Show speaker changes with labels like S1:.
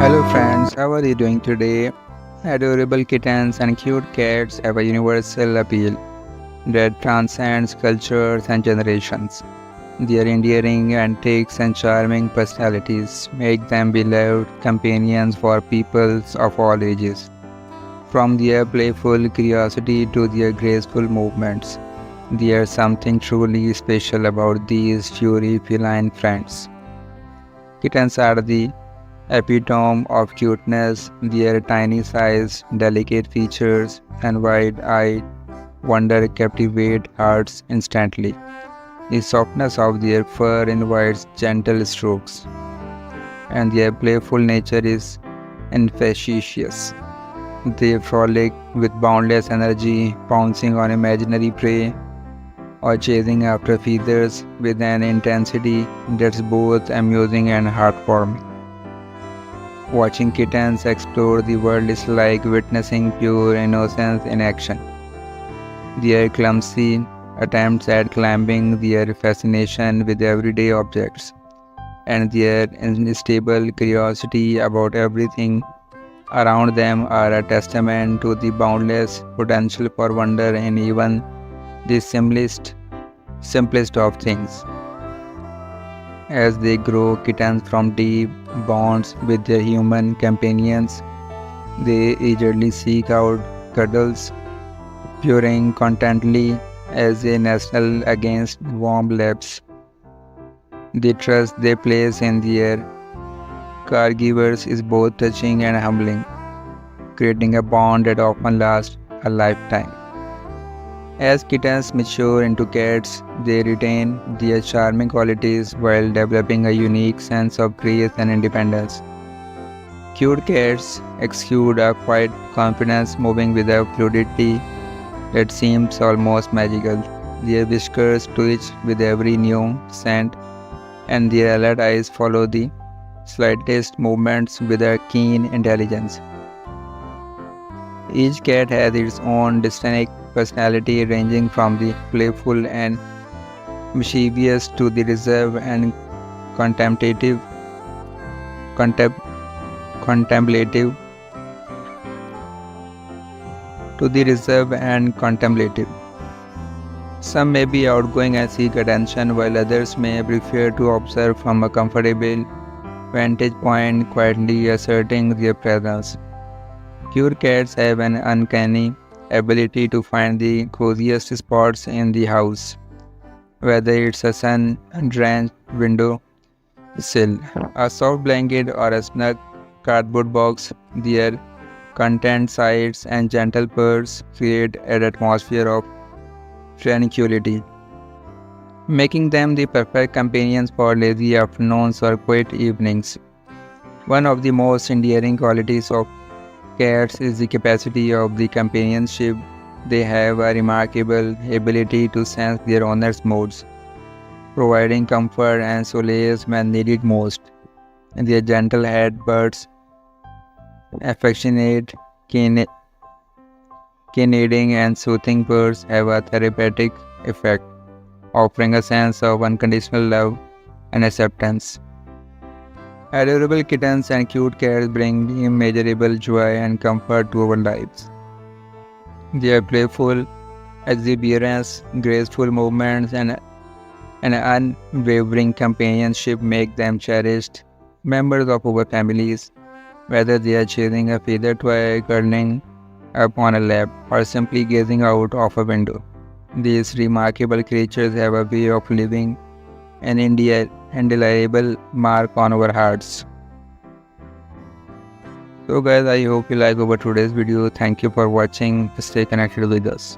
S1: Hello friends, how are you doing today? Adorable kittens and cute cats have a universal appeal that transcends cultures and generations. Their endearing antics and charming personalities make them beloved companions for peoples of all ages. From their playful curiosity to their graceful movements, there's something truly special about these furry feline friends. Kittens are the epitome of cuteness, their tiny size, delicate features, and wide-eyed wonder captivate hearts instantly. The softness of their fur invites gentle strokes, and their playful nature is infectious. They frolic with boundless energy, pouncing on imaginary prey or chasing after feathers with an intensity that's both amusing and heartwarming. Watching kittens explore the world is like witnessing pure innocence in action. Their clumsy attempts at climbing, their fascination with everyday objects, and their unstable curiosity about everything around them are a testament to the boundless potential for wonder in even the simplest of things. As they grow, kittens from deep bonds with their human companions, they eagerly seek out cuddles, purring contently as they nestle against warm laps. The trust they place in their caregivers is both touching and humbling, creating a bond that often lasts a lifetime. As kittens mature into cats, they retain their charming qualities while developing a unique sense of grace and independence. Cute cats exude a quiet confidence, moving with a fluidity that seems almost magical. Their whiskers twitch with every new scent, and their alert eyes follow the slightest movements with a keen intelligence. Each cat has its own distinct personality, ranging from the playful and mischievous to the reserved and contemplative. Contem- contemplative to the reserved and contemplative. Some may be outgoing and seek attention, while others may prefer to observe from a comfortable vantage point, quietly asserting their presence. Cute cats have an uncanny ability to find the coziest spots in the house, whether it's a sun-drenched window sill, a soft blanket, or a snug cardboard box. Their content sides and gentle purrs create an atmosphere of tranquility, making them the perfect companions for lazy afternoons or quiet evenings. One of the most endearing qualities of cats is the capacity of the companionship. They have a remarkable ability to sense their owner's moods, providing comfort and solace when needed most. And their gentle headbutts, affectionate, keening and soothing purrs have a therapeutic effect, offering a sense of unconditional love and acceptance. Adorable kittens and cute cats bring immeasurable joy and comfort to our lives. Their playful exuberance, graceful movements, and unwavering companionship make them cherished members of our families, whether they are chasing a feather toy, curling up on a lap, or simply gazing out of a window. These remarkable creatures have a way of leaving an indelible mark on our hearts. So guys, I hope you like our today's video. Thank you for watching. Stay connected with us.